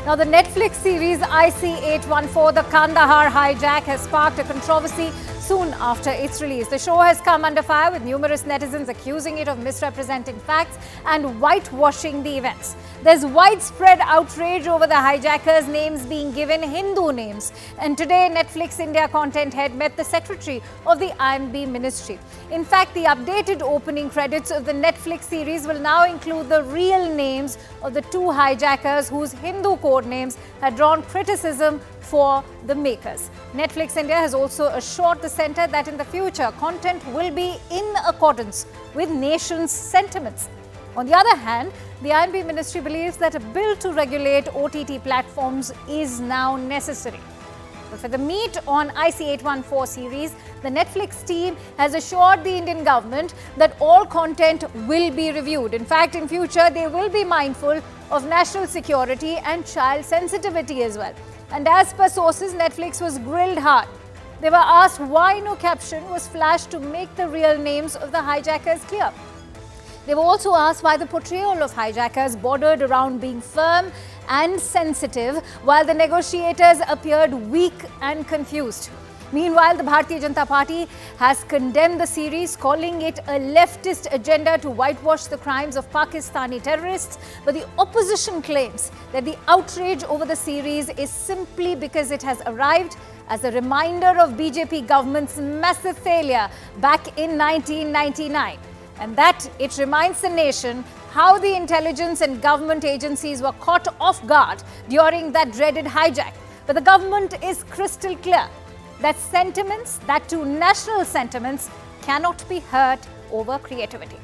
Now, the Netflix series IC814, The Kandahar Hijack, has sparked a controversy soon after its release. The show has come under fire, with numerous netizens accusing it of misrepresenting facts and whitewashing the events. There's widespread outrage over the hijackers' names being given Hindu names. And today, Netflix India content head met the secretary of the IMB ministry. In fact, the updated opening credits of the Netflix series will now include the real names of the two hijackers whose Hindu code names had drawn criticism for the makers. Netflix India has also assured the centre that in the future, content will be in accordance with nation's sentiments. On the other hand, the IMB ministry believes that a bill to regulate OTT platforms is now necessary. But for the meat on IC814 series, the Netflix team has assured the Indian government that all content will be reviewed. In fact, in future, they will be mindful of national security and child sensitivity as well. And as per sources, Netflix was grilled hard. They were asked why no caption was flashed to make the real names of the hijackers clear. They were also asked why the portrayal of hijackers bordered around being firm and sensitive, while the negotiators appeared weak and confused. Meanwhile, the Bharatiya Janata Party has condemned the series, calling it a leftist agenda to whitewash the crimes of Pakistani terrorists. But the opposition claims that the outrage over the series is simply because it has arrived as a reminder of BJP government's massive failure back in 1999. And that it reminds the nation how the intelligence and government agencies were caught off guard during that dreaded hijack. But the government is crystal clear that sentiments, that too national sentiments, cannot be hurt over creativity.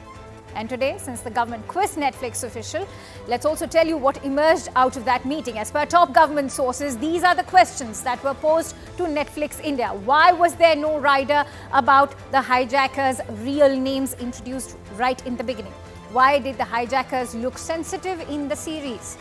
And today, since the government quizzed Netflix official, let's also tell you what emerged out of that meeting. As per top government sources, these are the questions that were posed to Netflix India. Why was there no rider about the hijackers' real names introduced right in the beginning? Why did the hijackers look sensitive in the series?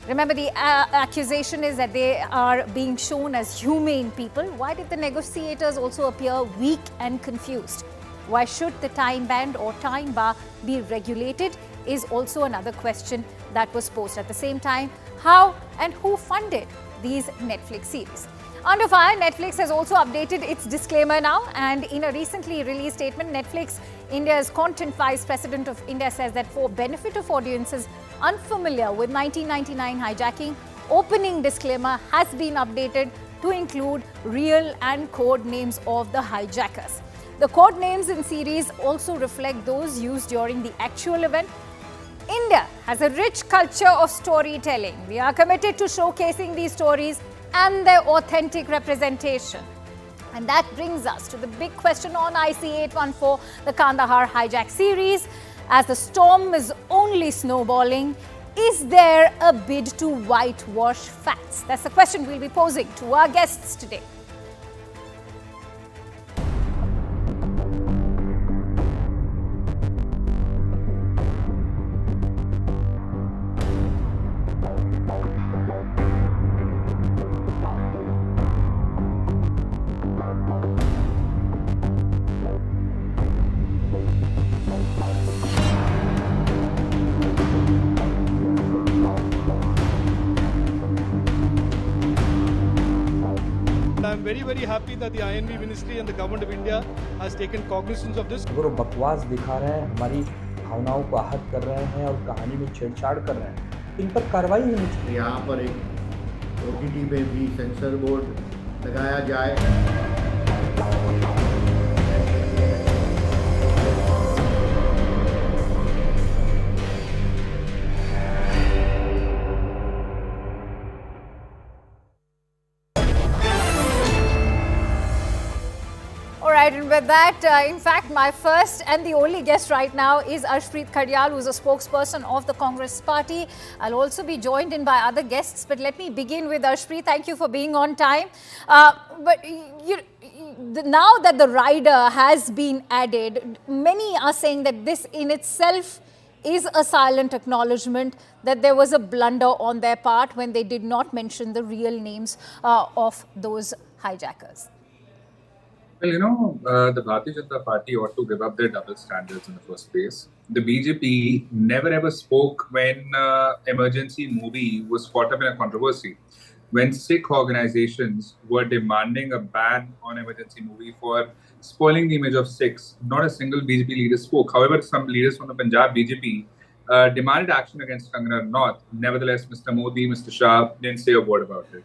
Remember, the accusation is that they are being shown as humane people. Why did the negotiators also appear weak and confused? Why should the time band or time bar be regulated is also another question that was posed. At the same time, how and who funded these Netflix series? Under fire, Netflix has also updated its disclaimer now, and in a recently released statement, Netflix India's content vice president of India says that for benefit of audiences unfamiliar with 1999 hijacking, opening disclaimer has been updated to include real and code names of the hijackers. The code names in series also reflect those used during the actual event. India has a rich culture of storytelling. We are committed to showcasing these stories and their authentic representation. And that brings us to the big question on IC814, the Kandahar Hijack series. As the storm is only snowballing, is there a bid to whitewash facts? That's the question we'll be posing to our guests today. I'm very happy that the INB ministry and the government of India has taken cognizance of this. अगर वो बकवास दिखा रहे हैं, हमारी भावनाओं को आहत कर रहे हैं और कहानी में छेड़छाड़ कर रहे हैं, इन पर कार्रवाई होनी चाहिए। यहाँ पर एक OTT में भी सेंसर बोर्ड लगाया जाए। Right, and with that, in fact, my first and the only guest right now is Arshpreet Kadyal, who is a spokesperson of the Congress party. I'll also be joined in by other guests, but let me begin with Arshpreet. Thank you for being on time. But now that the rider has been added, many are saying that this in itself is a silent acknowledgement that there was a blunder on their part when they did not mention the real names of those hijackers. Well, the Bharatiya Janata Party ought to give up their double standards in the first place. the BJP never ever spoke when emergency movie was caught up in a controversy. When Sikh organizations were demanding a ban on emergency movie for spoiling the image of Sikhs, not a single BJP leader spoke. However, some leaders from the Punjab BJP demanded action against Kangana North. Nevertheless, Mr. Modi, Mr. Shah didn't say a word about it.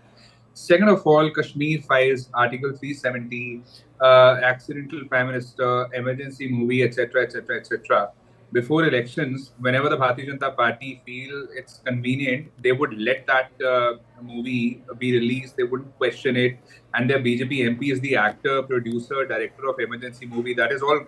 Second of all, Kashmir files, Article 370, accidental prime minister, emergency movie, etc., etc., etc. Before elections, whenever the Bharatiya Janata Party feel it's convenient, they would let that movie be released. They wouldn't question it. And their BJP MP is the actor, producer, director of emergency movie. That is all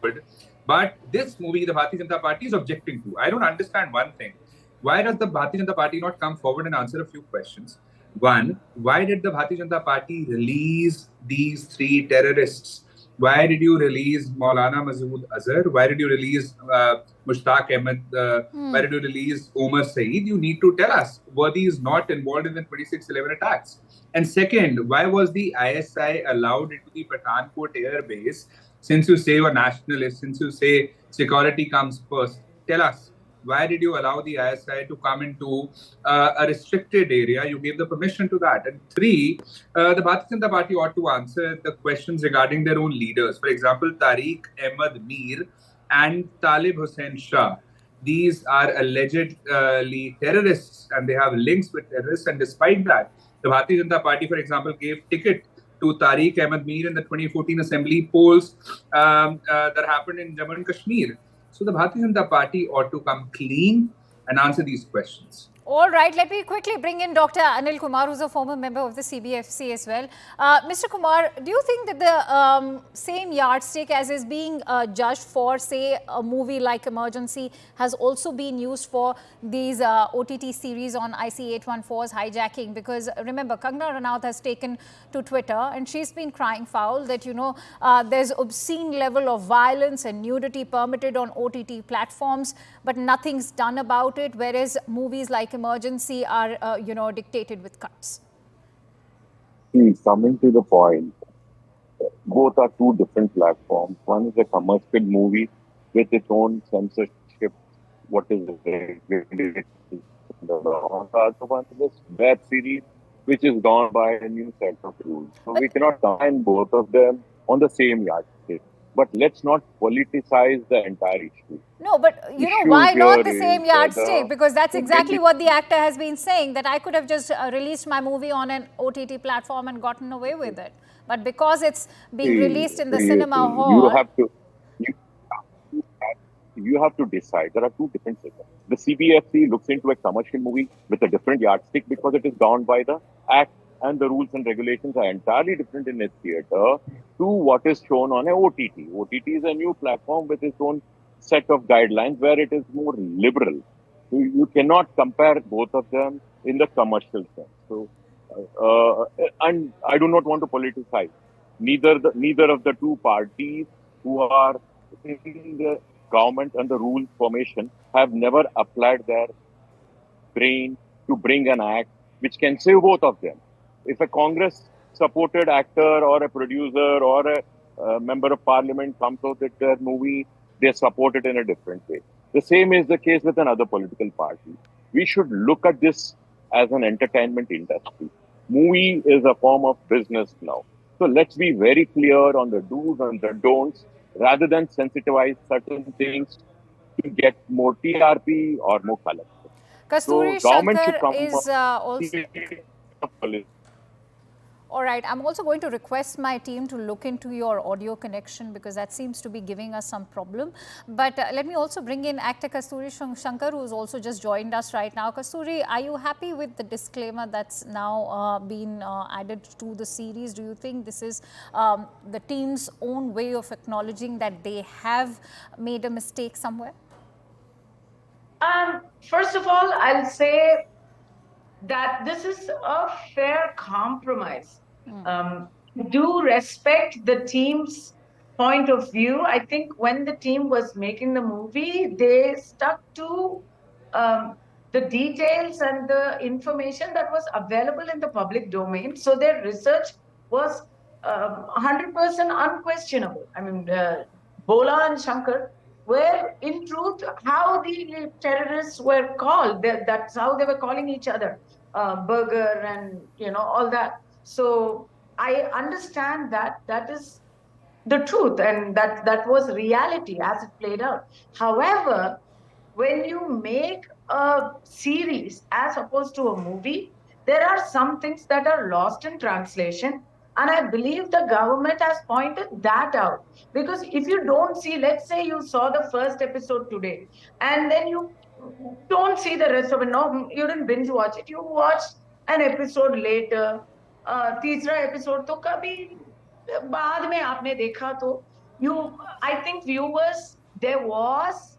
good. But this movie, the Bharatiya Janata Party is objecting to. I don't understand one thing. Why does the Bharatiya Janata Party not come forward and answer a few questions? One, why did the Bharatiya Janata Party release these three terrorists? Why did you release Maulana Masood Azhar? Why did you release Mushtaq Ahmed? Why did you release Omar Saeed? You need to tell us. Were these not involved in the 26/11 attacks? And second, why was the ISI allowed into the Pathankot air base? Since you say you're nationalist, since you say security comes first, tell us, why did you allow the ISI to come into a restricted area? You gave the permission to that. And three, the Bharatiya Janata Party ought to answer the questions regarding their own leaders. For example, Tariq Ahmad Mir and Talib Hussain Shah. These are allegedly terrorists and they have links with terrorists. And despite that, the Bharatiya Janata Party, for example, gave ticket to Tariq Ahmad Mir in the 2014 assembly polls that happened in Jammu and Kashmir. So the Bharatiya Janata Party ought to come clean and answer these questions. All right, let me quickly bring in Dr. Anil Kumar, who's a former member of the CBFC as well. Mr. Kumar, do you think that the same yardstick as is being judged for, say, a movie like Emergency has also been used for these OTT series on IC814's hijacking? Because remember, Kangana Ranaut has taken to Twitter and she's been crying foul that, you know, there's obscene level of violence and nudity permitted on OTT platforms, but nothing's done about it, whereas movies like Emergency are, you know, dictated with cuts. Coming to the point, both are two different platforms. One is a commercial movie with its own censorship, what is regulated. The other one is a web series, which is gone by a new set of rules. So we cannot combine both of them on the same yardstick. But let's not politicize the entire issue. No, but you know, why not the same yardstick? Because that's exactly what the actor has been saying, that I could have just released my movie on an OTT platform and gotten away with it. But because it's being released in the cinema hall... You have to decide. There are two different systems. The CBFC looks into a commercial movie with a different yardstick because it is bound by the Act, and the rules and regulations are entirely different in a theatre to what is shown on a OTT. OTT is a new platform with its own set of guidelines where it is more liberal. So you cannot compare both of them in the commercial sense. So, and I do not want to politicize. Neither of the two parties who are in the government and the rule formation have never applied their brain to bring an act which can save both of them. If a Congress-supported actor or a producer or a member of parliament comes out with their movie, they support it in a different way. The same is the case with another political party. We should look at this as an entertainment industry. Movie is a form of business now. So let's be very clear on the do's and the don'ts rather than sensitize certain things to get more TRP or more color. Kasturi Shankar is also... All right, I'm also going to request my team to look into your audio connection because that seems to be giving us some problem. But let me also bring in actor Kasturi Shankar, who's also just joined us right now. Kasturi, are you happy with the disclaimer that's now been added to the series? Do you think this is the team's own way of acknowledging that they have made a mistake somewhere? First of all, I'll say that this is a fair compromise. Do respect the team's point of view. I think when the team was making the movie, they stuck to the details and the information that was available in the public domain. So their research was 100% unquestionable. I mean, Bola and Shankar were in truth how the terrorists were called. That's how they were calling each other, burger and all that. So I understand that is the truth, and that was reality as it played out. However, when you make a series as opposed to a movie, there are some things that are lost in translation. And I believe the government has pointed that out. Because if you don't see, let's say you saw the first episode today, and then you don't see the rest of it. No, you didn't binge watch it. You watched an episode later. तीसरा episode तो कभी बाद में आपने देखा तो you I think viewers, there was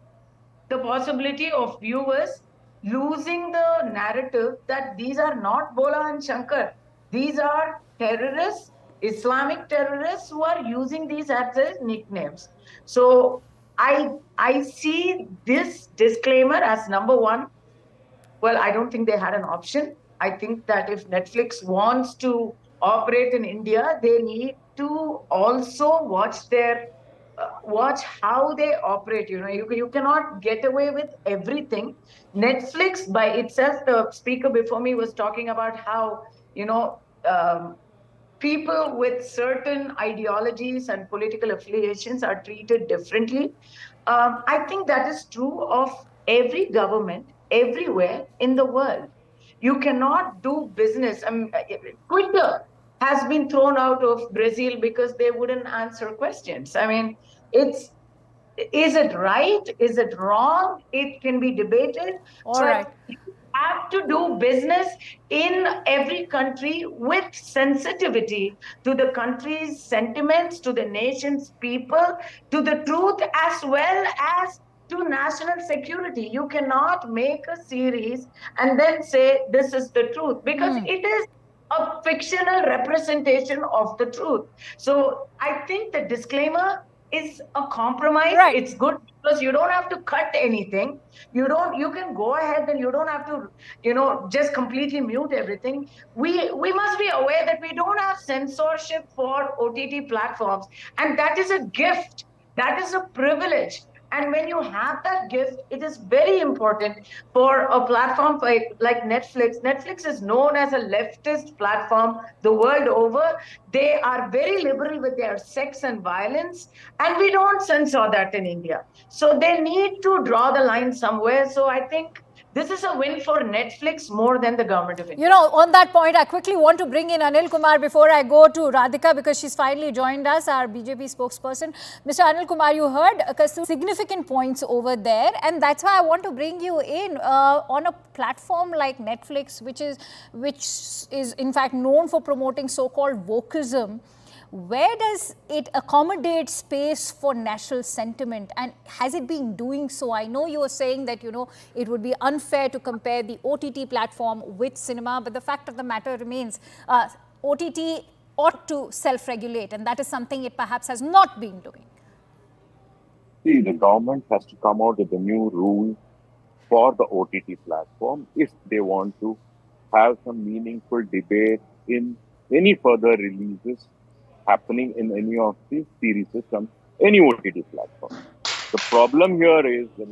the possibility of viewers losing the narrative that these are not Bola and Shankar. These are terrorists, Islamic terrorists who are using these as their nicknames. So I see this disclaimer as number one. Well, I don't think they had an option. I think that if Netflix wants to operate in India, they need to also watch how they operate. You cannot get away with everything. Netflix by itself, the speaker before me was talking about how people with certain ideologies and political affiliations are treated differently. I think that is true of every government everywhere in the world. You cannot do business. Twitter has been thrown out of Brazil because they wouldn't answer questions. Is it right? Is it wrong? It can be debated. All right. You have to do business in every country with sensitivity to the country's sentiments, to the nation's people, to the truth, as well as to national security. You cannot make a series and then say this is the truth, because it is a fictional representation of the truth. So I think the disclaimer is a compromise. Right. It's good because you don't have to cut anything. You can go ahead and you don't have to, just completely mute everything. We must be aware that we don't have censorship for OTT platforms. And that is a gift. That is a privilege. And when you have that gift, it is very important for a platform like Netflix. Netflix is known as a leftist platform the world over. They are very liberal with their sex and violence, and we don't censor that in India. So they need to draw the line somewhere. So I think this is a win for Netflix more than the government of India. On that point, I quickly want to bring in Anil Kumar before I go to Radhika, because she's finally joined us, our BJP spokesperson. Mr. Anil Kumar, you heard significant points over there, and that's why I want to bring you in on a platform like Netflix, which is in fact known for promoting so-called wokeism. Where does it accommodate space for national sentiment, and has it been doing so? I know you were saying that, it would be unfair to compare the OTT platform with cinema, but the fact of the matter remains, OTT ought to self-regulate, and that is something it perhaps has not been doing. See, the government has to come out with a new rule for the OTT platform if they want to have some meaningful debate in any further releases happening in any of these series from any OTT platform. The problem here is that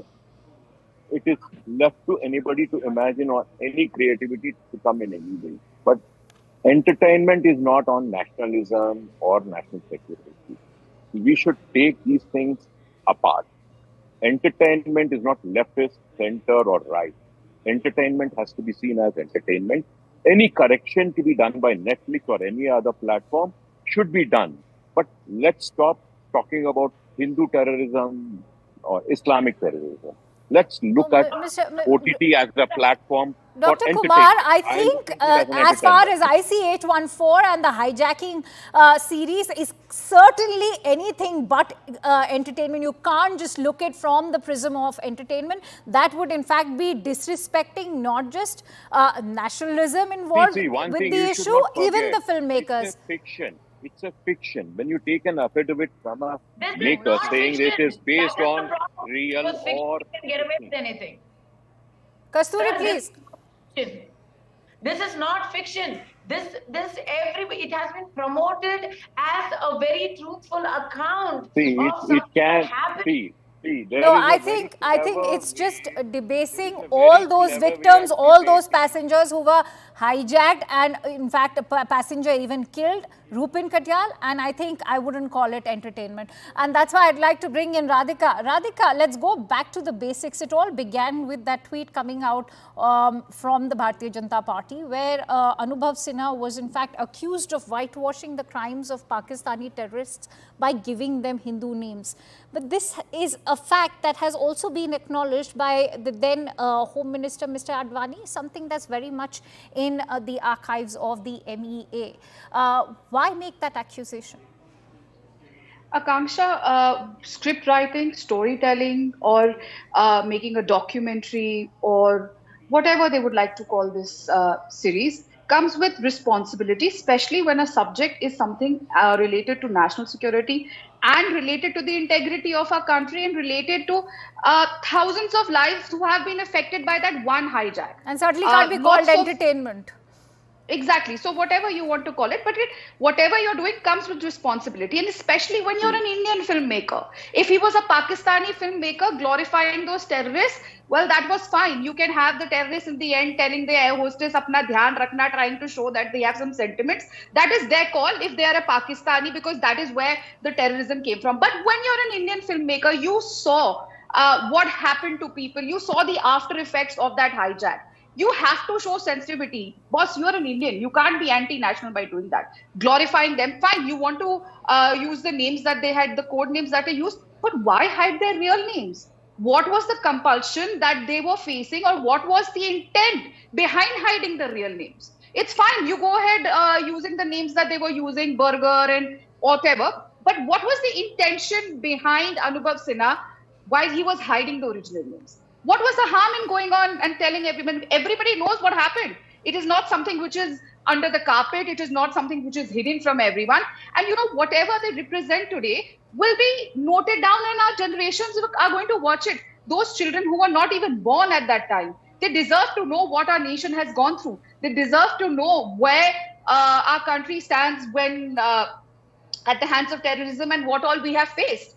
it is left to anybody to imagine or any creativity to come in any way. But entertainment is not on nationalism or national security. We should take these things apart. Entertainment is not leftist, center, or right. Entertainment has to be seen as entertainment. Any correction to be done by Netflix or any other platform should be done. But let's stop talking about Hindu terrorism or Islamic terrorism. Let's look at OTT as a platform Dr. for Kumar, I think as far as IC814 and the hijacking series is certainly anything but entertainment. You can't just look at it from the prism of entertainment. That would in fact be disrespecting not just nationalism involved with the issue, even the filmmakers. It's a fiction. It's a fiction. When you take an affidavit from a maker saying it is based on real or can get away with anything. Kasturi, please. This is not fiction. It has been promoted as a very truthful account. See, of it can happen. be. See, there No, is a I very think clever it's just way- debasing there is a all very those clever way victims, of all those debating. passengers who were hijacked, and in fact, a passenger even killed, Rupin Katyal, and I think I wouldn't call it entertainment. And that's why I'd like to bring in Radhika. Radhika, let's go back to the basics. It all began with that tweet coming out from the Bharatiya Janata Party, where Anubhav Sinha was in fact accused of whitewashing the crimes of Pakistani terrorists by giving them Hindu names. But this is a fact that has also been acknowledged by the then Home Minister, Mr. Advani, something that's very much in the archives of the MEA. Why make that accusation? Akanksha, script writing, storytelling, or making a documentary, or whatever they would like to call this series, comes with responsibility, especially when a subject is something related to national security and related to the integrity of our country and related to thousands of lives who have been affected by that one hijack. And certainly can't be called Lots of entertainment. Exactly. So whatever you want to call it, but whatever you're doing comes with responsibility, and especially when you're an Indian filmmaker. If he was a Pakistani filmmaker glorifying those terrorists, well, that was fine. You can have the terrorists in the end telling the air hostess apna dhyan rakhna, trying to show that they have some sentiments. That is their call if they are a Pakistani, because that is where the terrorism came from. But when you're an Indian filmmaker, you saw what happened to people. You saw the after effects of that hijack. You have to show sensitivity. Boss, you're an Indian. You can't be anti-national by doing that. Glorifying them, fine. You want to use the names that they had, the code names that they used, but why hide their real names? What was the compulsion that they were facing, or what was the intent behind hiding the real names? It's fine. You go ahead using the names that they were using, Burger and whatever. But what was the intention behind Anubhav Sinha while he was hiding the original names? What was the harm in going on and telling everyone? Everybody knows what happened. It is not something which is under the carpet. It is not something which is hidden from everyone. And whatever they represent today will be noted down, and our generations are going to watch it. Those children who were not even born at that time, they deserve to know what our nation has gone through. They deserve to know where our country stands when at the hands of terrorism and what all we have faced.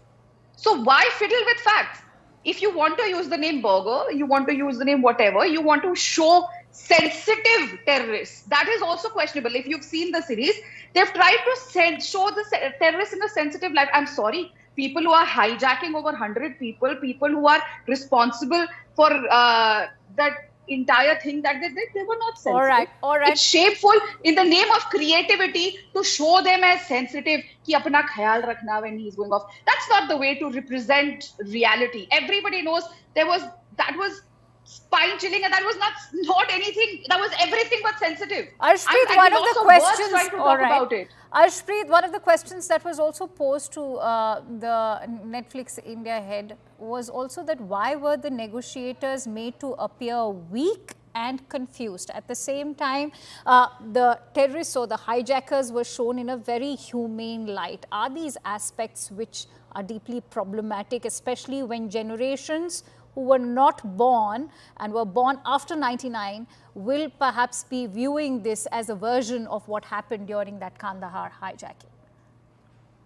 So why fiddle with facts? If you want to use the name Burger, you want to use the name whatever, you want to show sensitive terrorists, that is also questionable. If you've seen the series, they've tried to show the terrorists in a sensitive light. I'm sorry, people who are hijacking over 100 people, people who are responsible for that entire thing that they did, they were not sensitive. All right. It's shameful in the name of creativity to show them as sensitive. Ki apna khayal rakhna when he's going off. That's not the way to represent reality. Everybody knows that was spine chilling, and that was not anything. That was everything but sensitive. Arshpreet, one of the questions. Trying to talk about it. Arshpreet, one of the questions that was also posed to the Netflix India head was also that why were the negotiators made to appear weak and confused? At the same time, the terrorists or the hijackers were shown in a very humane light. Are these aspects which are deeply problematic, especially when generations who were not born and were born after 99 will perhaps be viewing this as a version of what happened during that Kandahar hijacking?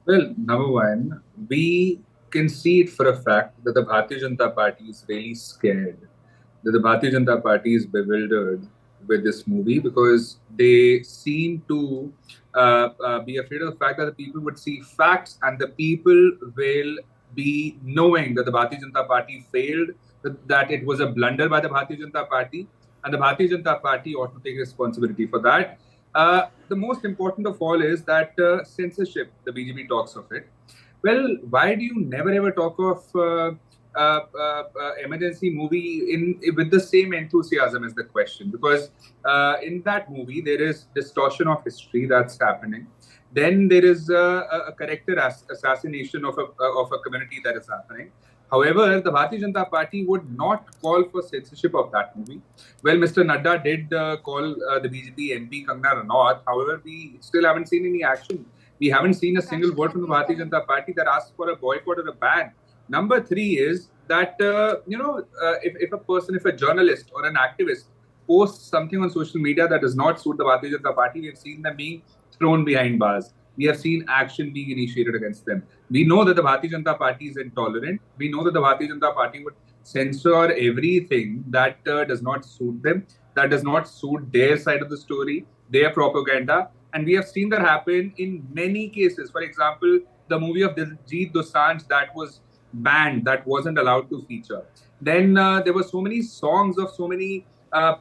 Well, number one, we can see it for a fact that the Bharatiya Janata Party is really scared, that the Bharatiya Janata Party is bewildered with this movie, because they seem to be afraid of the fact that the people would see facts, and the people will be knowing that the Bharatiya Janata Party failed, that it was a blunder by the Bharatiya Janata Party, and the Bharatiya Janata Party ought to take responsibility for that. The most important of all is that censorship, the BJP talks of it. Well, why do you never ever talk of emergency movie with the same enthusiasm as the question? Because in that movie, there is distortion of history that's happening. Then there is a character assassination of a community that is happening. However, the Bharatiya Janata Party would not call for censorship of that movie. Well, Mr. Nadda did call the BJP MP Kandahar Hijack. However, we still haven't seen any action. We haven't seen a single word from the Bharatiya Janata Party that asks for a boycott or a ban. Number three is that, if a journalist or an activist posts something on social media that does not suit the Bharatiya Janata Party, we've seen them being thrown behind bars. we have seen action being initiated against them. We know that the Bharatiya Janata Party is intolerant. We know that the Bharatiya Janata Party would censor everything that does not suit them, that does not suit their side of the story, their propaganda. And we have seen that happen in many cases. For example, the movie of Diljit Dosanjh that was banned, that wasn't allowed to feature. Then there were so many songs of so many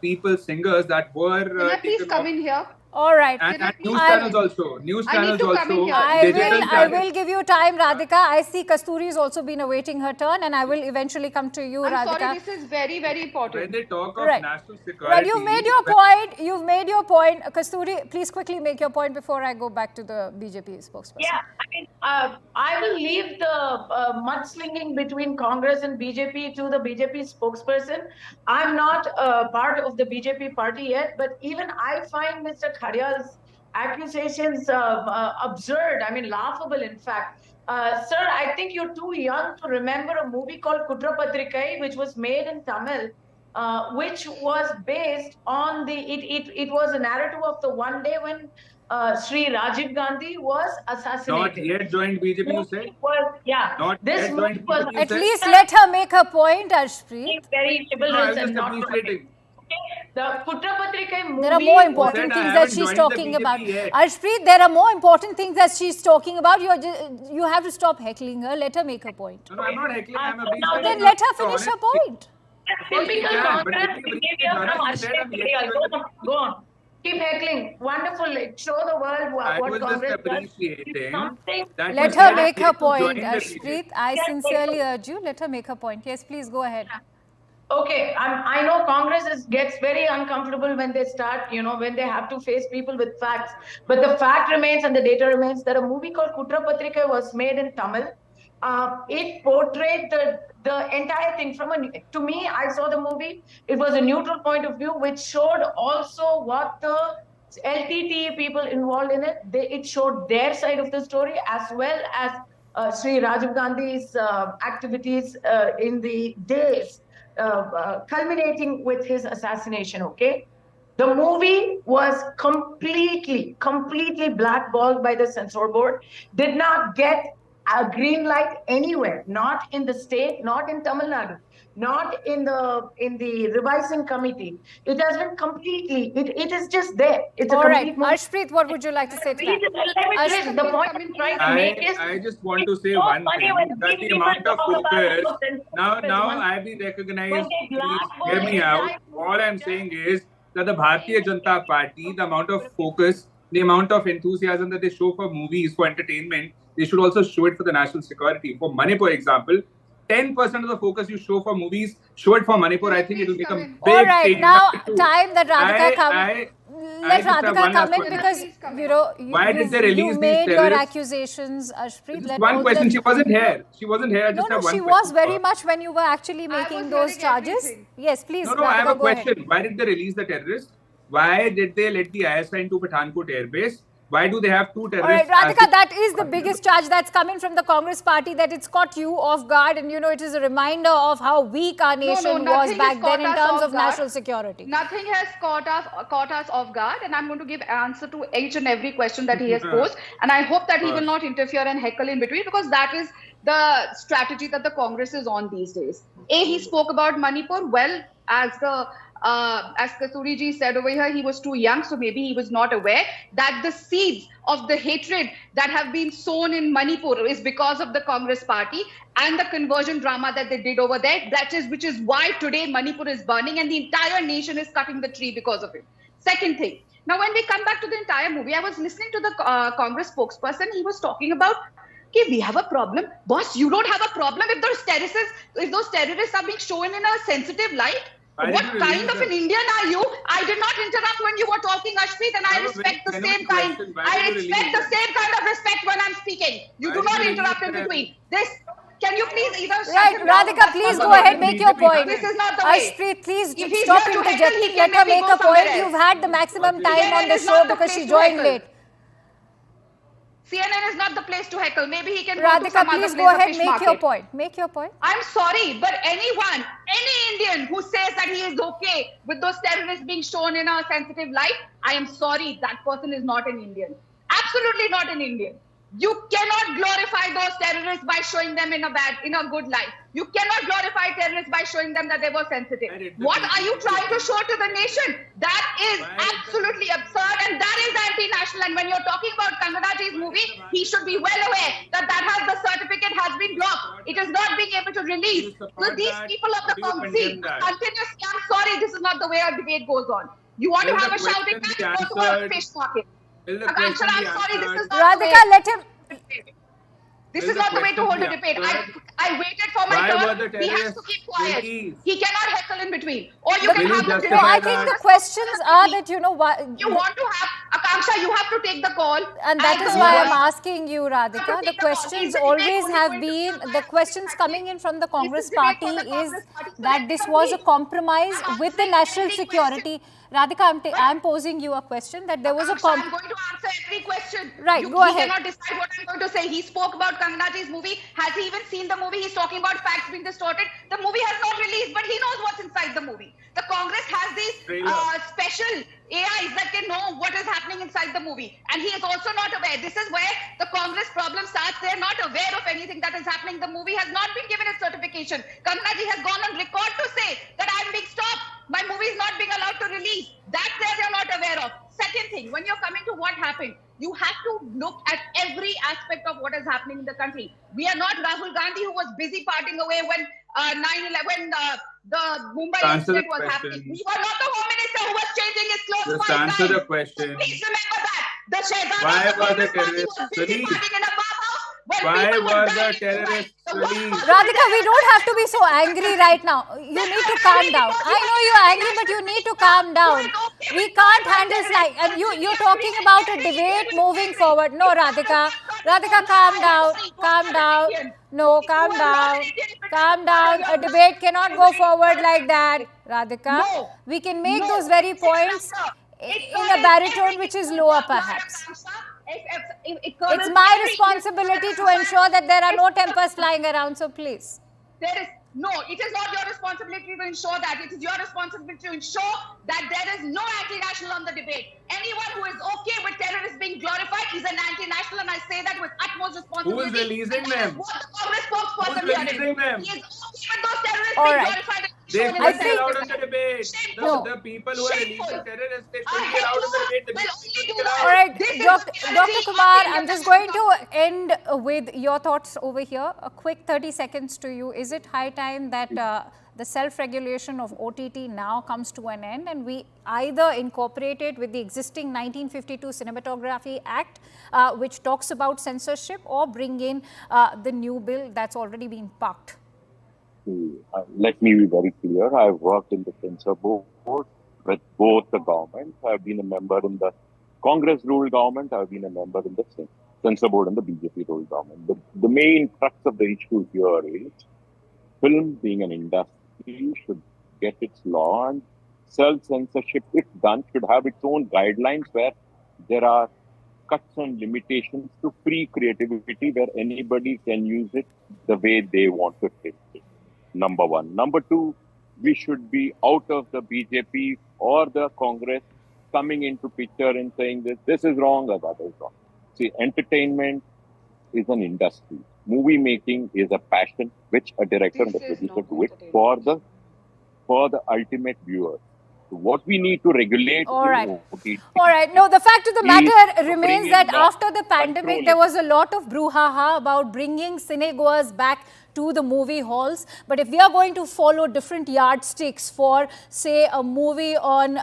people, singers that were Can I please come in here? All right. and news channels also. News I need channels to come in also. here. I will give you time, Radhika. I see Kasturi has also been awaiting her turn, and I will eventually come to you, I'm Radhika. sorry, this is very, very important. When they talk of Right. national security... Right, you've made your point. You've made your point. Kasturi, please quickly make your point before I go back to the BJP spokesperson. Yeah, I mean, I will leave the mudslinging between Congress and BJP to the BJP spokesperson. I'm not part of the BJP party yet, but even I find Mr. Kharia's accusations absurd, I mean, laughable, in fact. Sir, I think you're too young to remember a movie called Kutrapatrikai, which was made in Tamil, which was based on it was a narrative of the one day when Sri Rajiv Gandhi was assassinated. Not yet joined BJP, you said? Yeah. This movie was At least let her make her point, Ashpreet. very No, I chivalrous was and just not appreciating. the Kutrapatrikai movie. There are more said important I things haven't that she's joined the talking BJP about. yet. Ashpreet, there are more important things that she's talking about. You have to stop heckling her. Let her make her point. No, I'm not heckling. I'm a Now Then let her finish her point. Typical can, but Congress if you behavior bring from it, Ashwin then Patel. Go on. Keep heckling. Wonderful. Show the world I what was just Congress does. appreciating Something. that Let you her said make yet her to point, join the Ashpreet. I sincerely urge you, let her make her point. Yes, please go ahead. Okay, I know Congress gets very uncomfortable when they start, when they have to face people with facts. But the fact remains and the data remains that a movie called Kutrapatrika was made in Tamil. It portrayed the entire thing to me, I saw the movie. It was a neutral point of view, which showed also what the LTTE people involved in it. It showed their side of the story as well as Sri Rajiv Gandhi's activities in the days culminating with his assassination, okay? The movie was completely blackballed by the censor board, did not get a green light anywhere, not in the state, not in Tamil Nadu, not in the revising committee. It has been completely, it is just there. It's All a right, complete movie. Ashpreet, what would you like to say to that? The point I'm trying to make is... I just want to say one thing, that the amount of focus, now I've been recognized, please hear me out. All I'm saying is that the Bharatiya Janata Party, the amount of focus, the amount of enthusiasm that they show for movies, for entertainment, they should also show it for the national security. For Manipur example, 10% of the focus you show for movies, show it for Manipur. I think it will become big. All right, change. now time that Radhika let just have Radhika one come last in question. because Why did they release you these made your terrorists? accusations, Ashpreet. Just one question. She wasn't here. She wasn't here. I just have one she question. was very much when you were actually making those hearing charges. everything. Yes, please. No, I have Radhika, a go ahead. question. Why did they release the terrorists? Why did they let the ISI into Pathankot airbase? Why do they have two All terrorists? right, Radhika, that is the biggest charge that's coming from the Congress party, that it's caught you off guard, and it is a reminder of how weak our nation was nothing back has then in caught us terms off of guard. national security. Nothing has caught us off guard, and I'm going to give answer to each and every question that he has posed, and I hope that he will not interfere and heckle in between, because that is the strategy that the Congress is on these days. He spoke about Manipur. Well, as Kasturi ji said over here, he was too young, so maybe he was not aware that the seeds of the hatred that have been sown in Manipur is because of the Congress party and the conversion drama that they did over there. Which is why today Manipur is burning and the entire nation is cutting the tree because of it. Second thing, now when we come back to the entire movie, I was listening to the Congress spokesperson. He was talking about, okay, we have a problem. Boss, you don't have a problem if those terrorists are being shown in a sensitive light. What kind of an Indian are you? I did not interrupt when you were talking, Ashpreet, and I respect the same kind. I expect the same kind of respect when I'm speaking. You do not interrupt in between. Can you please either Right, Radhika, please go ahead, make your point. This is not the way. Ashpreet, please If he's stop here to interjecting. heckle, he Let can her maybe make go a point. somewhere else. You've had the maximum time on the is show not the because place she to joined heckle. late. CNN is not the place to heckle. Maybe he can go to Radhika, some other please place, go a ahead, fish make market. your point. Make your point. I'm sorry, but any Indian who says that he is okay with those terrorists being shown in a sensitive light, I am sorry, that person is not an Indian. absolutely not an Indian. You cannot glorify those terrorists by showing them in a good light. You cannot glorify terrorists by showing them that they were sensitive. What are you trying to show to the nation? That is absolutely absurd, and that is anti-national. And when you're talking about Kandahar movie, he should be well aware that the certificate has been blocked. It is not being able to release. So these people of the Congress continuously, I'm sorry, this is not the way our debate goes on. You want to have a shouting match, go to a fish market. Akansha, I'm sorry, this is not Radhika, let him. This is not the way to hold a debate. I waited for my turn. He has to keep quiet. He cannot heckle in between. Or you can have the debate. No, I think the questions are that, you know, what you want to have, Akansha, you have to take the call. And that is why I'm asking you, Radhika. The questions always have been, the questions coming in from the Congress party is that this was a compromise with the national security. Radhika, I'm posing you a question that there was a I'm going to answer every question. Right, go ahead. You cannot decide what I'm going to say. He spoke about Kandahar movie. Has he even seen the movie? He's talking about facts being distorted. The movie has not released, but he knows what's inside the movie. The Congress has these special AIs that can know what is happening inside the movie. And he is also not aware. This is where the Congress problem starts. They're not aware of anything that is happening. The movie has not been given its certification. Kandahar has gone on record to say that I'm being stopped. My movie is not being allowed to release. That they're not aware of. Second thing, when you're coming to what happened, you have to look at every aspect of what is happening in the country. We are not Rahul Gandhi, who was busy partying away when 9/11, the Mumbai incident was happening. We were not the Home Minister who was changing his clothes. Just answer the question. So please remember that. The Shehzada Why were the terrorists terrorists released? in a farmhouse when Why people were the dying. terrorists released? Radhika, we don't have to be so angry right now. You need to calm down. I know you're angry, but you need to calm down. We can't handle like, and you're talking about a debate moving forward. No, Radhika. Radhika, calm down. Calm down. No, calm down. Calm down. A debate cannot go forward like that, Radhika. We can make those very points in a baritone which is lower, perhaps. It's my responsibility to ensure that there are no tempers flying around, so please. No, it is not your responsibility to ensure that. It is your responsibility to ensure that there is no anti-national on the debate. Anyone who is okay with terrorists being glorified is an anti-national, and I say that with utmost responsibility. Who is releasing them? What the Congress spokesperson Who is releasing them? He is okay with those terrorists All being right. glorified. They shown in shouldn't the be allowed in television. the debate. The people who are releasing terrorists, they shouldn't be allowed in the debate. The debate should be allowed. All right, Dr. Kumar, I'm just going to end with your thoughts over here. A quick 30 seconds to you. Is it high time that the self-regulation of OTT now comes to an end and we either incorporate it with the existing 1952 Cinematography Act, which talks about censorship, or bring in the new bill that's already been parked? Let me be very clear. I've worked in the censor board with both the governments. I've been a member in the Congress-ruled government. I've been a member in the censor board and the BJP-ruled government. The main crux of the issue here is film, being an industry, should get its law, and self-censorship, if done, should have its own guidelines where there are cuts and limitations to free creativity where anybody can use it the way they want to take it. Number one. Number two, we should be out of the BJP or the Congress coming into picture and saying this is wrong or that is wrong. See, entertainment is an industry. Movie making is a passion which a director and a producer do it for the ultimate viewer. So what we need to regulate. All right. All right. No, the fact of the matter remains that after the pandemic, there was a lot of brouhaha about bringing cinegoers back to the movie halls. But if we are going to follow different yardsticks for, say, a movie on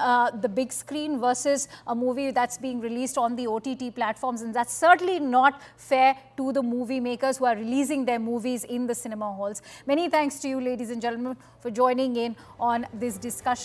the big screen versus a movie that's being released on the OTT platforms, and that's certainly not fair to the movie makers who are releasing their movies in the cinema halls. Many thanks to you, ladies and gentlemen, for joining in on this discussion.